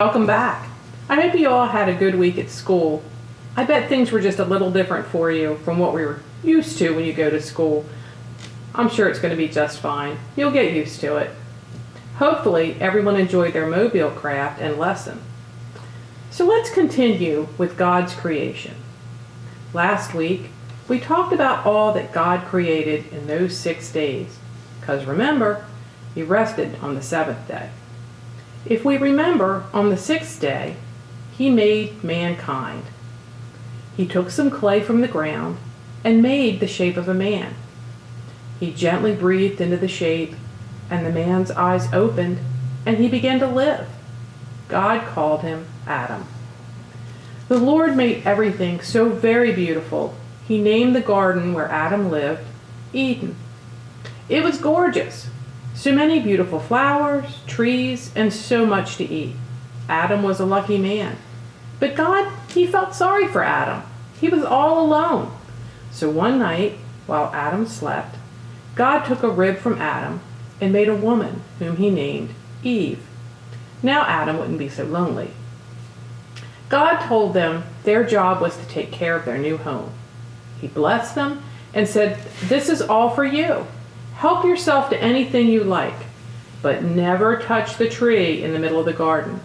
Welcome back. I hope you all had a good week at school. I bet things were just a little different for you from what we were used to when you go to school. I'm sure it's going to be just fine. You'll get used to it. Hopefully, everyone enjoyed their mobile craft and lesson. So let's continue with God's creation. Last week, we talked about all that God created in those 6 days, because remember, He rested on the seventh day. If we remember, on the sixth day, He made mankind. He took some clay from the ground and made the shape of a man. He gently breathed into the shape, and the man's eyes opened, and he began to live. God called him Adam. The Lord made everything so very beautiful, He named the garden where Adam lived Eden. It was gorgeous. So many beautiful flowers, trees, and so much to eat. Adam was a lucky man. But God, He felt sorry for Adam. He was all alone. So one night, while Adam slept, God took a rib from Adam and made a woman whom He named Eve. Now Adam wouldn't be so lonely. God told them their job was to take care of their new home. He blessed them and said, "This is all for you. Help yourself to anything you like, but never touch the tree in the middle of the garden.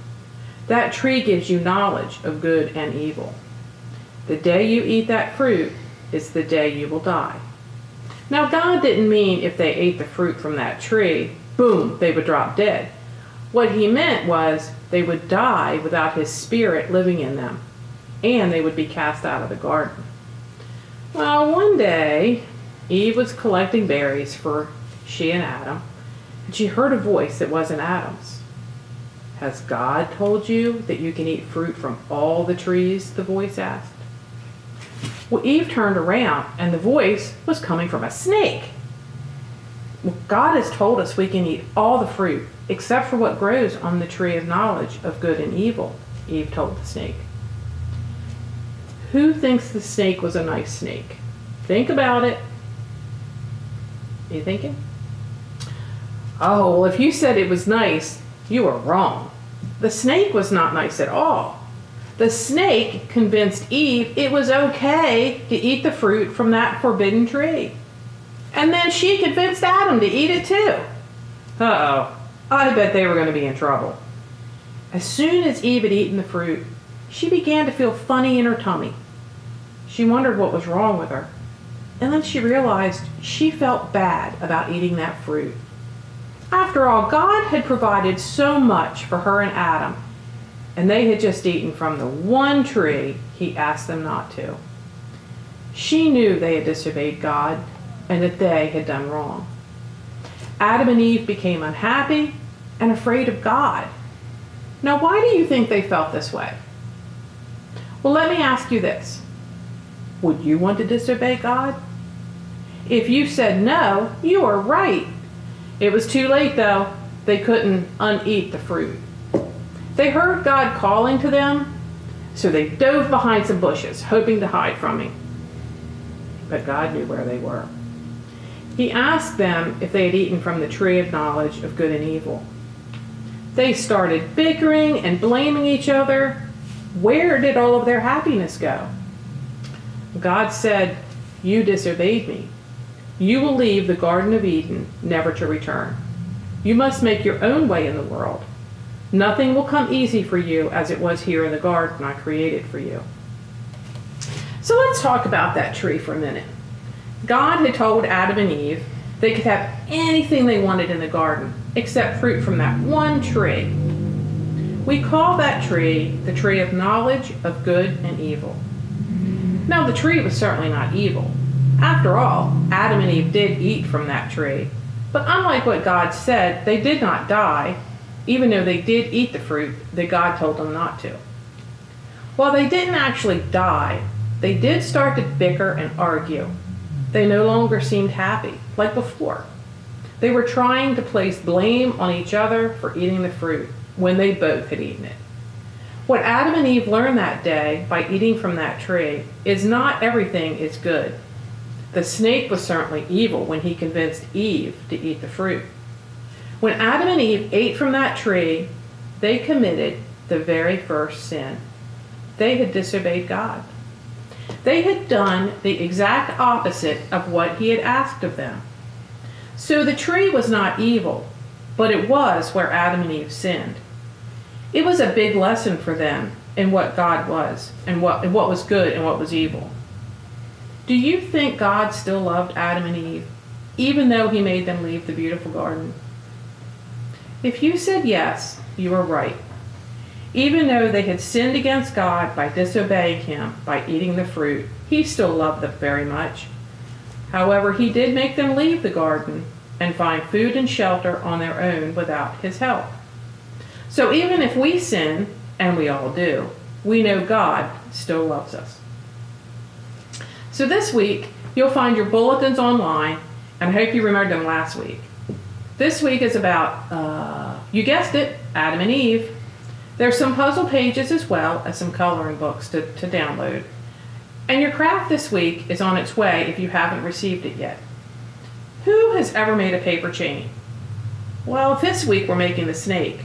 That tree gives you knowledge of good and evil. The day you eat that fruit is the day you will die." Now, God didn't mean if they ate the fruit from that tree, boom, they would drop dead. What He meant was they would die without His Spirit living in them, and they would be cast out of the garden. Well, one day, Eve was collecting berries for she and Adam, and she heard a voice that wasn't Adam's. "Has God told you that you can eat fruit from all the trees?" the voice asked. Well, Eve turned around, and the voice was coming from a snake. "Well, God has told us we can eat all the fruit, except for what grows on the tree of knowledge of good and evil," Eve told the snake. Who thinks the snake was a nice snake? Think about it. You thinking? Oh, well, if you said it was nice, you were wrong. The snake was not nice at all. The snake convinced Eve it was okay to eat the fruit from that forbidden tree. And then she convinced Adam to eat it too. Uh-oh, I bet they were going to be in trouble. As soon as Eve had eaten the fruit, she began to feel funny in her tummy. She wondered what was wrong with her. And then she realized she felt bad about eating that fruit. After all, God had provided so much for her and Adam, and they had just eaten from the one tree He asked them not to. She knew they had disobeyed God and that they had done wrong. Adam and Eve became unhappy and afraid of God. Now, why do you think they felt this way? Well, let me ask you this. Would you want to disobey God? If you said no, you are right. It was too late, though. They couldn't uneat the fruit. They heard God calling to them, so they dove behind some bushes, hoping to hide from Him. But God knew where they were. He asked them if they had eaten from the tree of knowledge of good and evil. They started bickering and blaming each other. Where did all of their happiness go? God said, "You disobeyed me. You will leave the Garden of Eden, never to return. You must make your own way in the world. Nothing will come easy for you as it was here in the garden I created for you." So let's talk about that tree for a minute. God had told Adam and Eve they could have anything they wanted in the garden except fruit from that one tree. We call that tree the tree of knowledge of good and evil. Now, the tree was certainly not evil. After all, Adam and Eve did eat from that tree. But unlike what God said, they did not die, even though they did eat the fruit that God told them not to. While they didn't actually die, they did start to bicker and argue. They no longer seemed happy, like before. They were trying to place blame on each other for eating the fruit when they both had eaten it. What Adam and Eve learned that day by eating from that tree is not everything is good. The snake was certainly evil when he convinced Eve to eat the fruit. When Adam and Eve ate from that tree, they committed the very first sin. They had disobeyed God. They had done the exact opposite of what he had asked of them. So the tree was not evil, but it was where Adam and Eve sinned. It was a big lesson for them in what God was and what was good and what was evil. Do you think God still loved Adam and Eve, even though he made them leave the beautiful garden? If you said yes, you were right. Even though they had sinned against God by disobeying him, by eating the fruit, he still loved them very much. However, he did make them leave the garden and find food and shelter on their own without his help. So even if we sin, and we all do, we know God still loves us. So this week, you'll find your bulletins online, and I hope you remembered them last week. This week is about, you guessed it, Adam and Eve. There's some puzzle pages as well as some coloring books to download. And your craft this week is on its way if you haven't received it yet. Who has ever made a paper chain? Well, this week we're making the snake.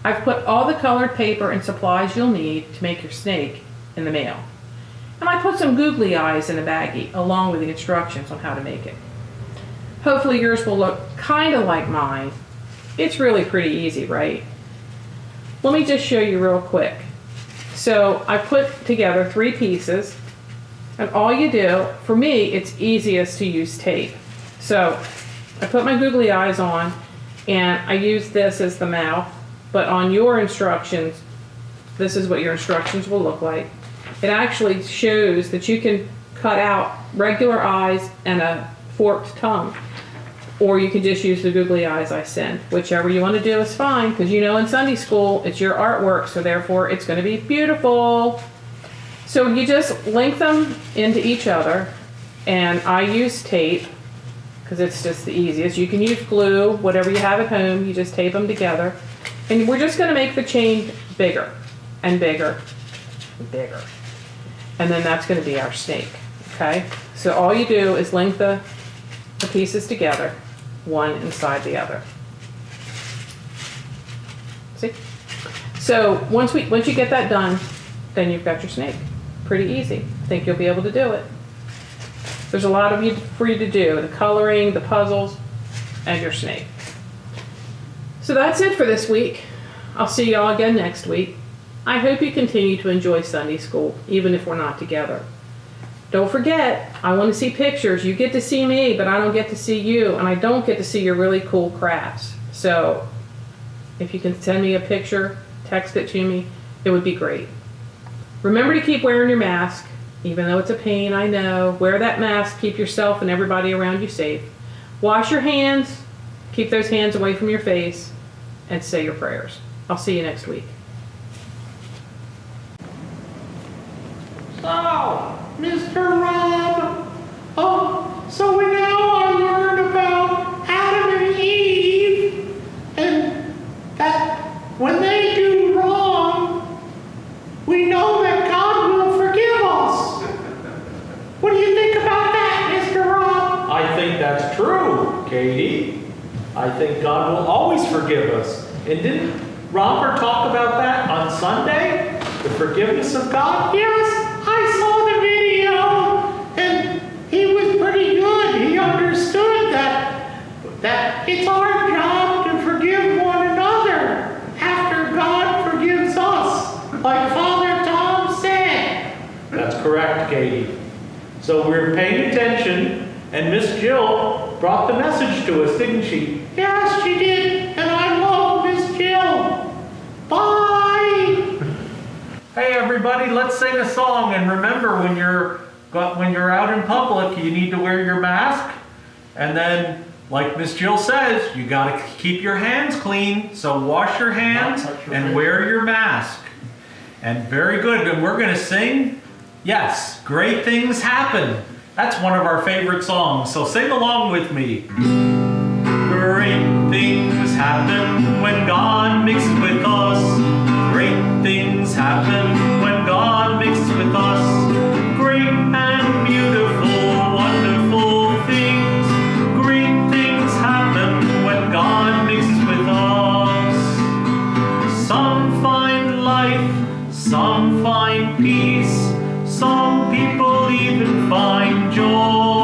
I've put all the colored paper and supplies you'll need to make your snake in the mail. And I put some googly eyes in a baggie along with the instructions on how to make it. Hopefully yours will look kind of like mine. It's really pretty easy, right? Let me just show you real quick. So I put together 3 pieces, and all you do, for me, it's easiest to use tape. So I put my googly eyes on, and I use this as the mouth, but on your instructions, this is what your instructions will look like. It actually shows that you can cut out regular eyes and a forked tongue. Or you can just use the googly eyes I send. Whichever you want to do is fine, because you know in Sunday school it's your artwork, so therefore it's going to be beautiful. So you just link them into each other, and I use tape because it's just the easiest. You can use glue, whatever you have at home, you just tape them together. And we're just going to make the chain bigger and bigger and bigger. And then that's going to be our snake, okay? So all you do is link the pieces together, one inside the other. See? So once you get that done, then you've got your snake. Pretty easy. I think you'll be able to do it. There's a lot for you to do, the coloring, the puzzles, and your snake. So that's it for this week. I'll see y'all again next week. I hope you continue to enjoy Sunday school, even if we're not together. Don't forget, I want to see pictures. You get to see me, but I don't get to see you, and I don't get to see your really cool crafts. So if you can send me a picture, text it to me, it would be great. Remember to keep wearing your mask, even though it's a pain, I know. Wear that mask, keep yourself and everybody around you safe. Wash your hands, keep those hands away from your face, and say your prayers. I'll see you next week. So, Mr. Rob, so we now learned about Adam and Eve, and that when they do wrong, we know that God will forgive us. What do you think about that, Mr. Rob? I think that's true, Katie. I think God will always forgive us. And didn't Robert talk about that on Sunday? The forgiveness of God? Yes, I saw the video, and he was pretty good. He understood that it's our job to forgive one another after God forgives us, like Father Tom said. That's correct, Katie. So we're paying attention, and Miss Jill brought the message to us, didn't she? Yes, she did, and I love Miss Jill. Bye! Hey everybody, let's sing a song, and remember when you're out in public, you need to wear your mask, and then like Miss Jill says, you gotta keep your hands clean, so wash your hands and wear your mask. And very good, and we're gonna sing, yes, Great Things Happen. That's one of our favorite songs, so sing along with me. Great things happen when God mixes with us. Great things happen when God mixes with us. Great and beautiful, wonderful things. Great things happen when God mixes with us. Some find Some find peace, some people even find joy.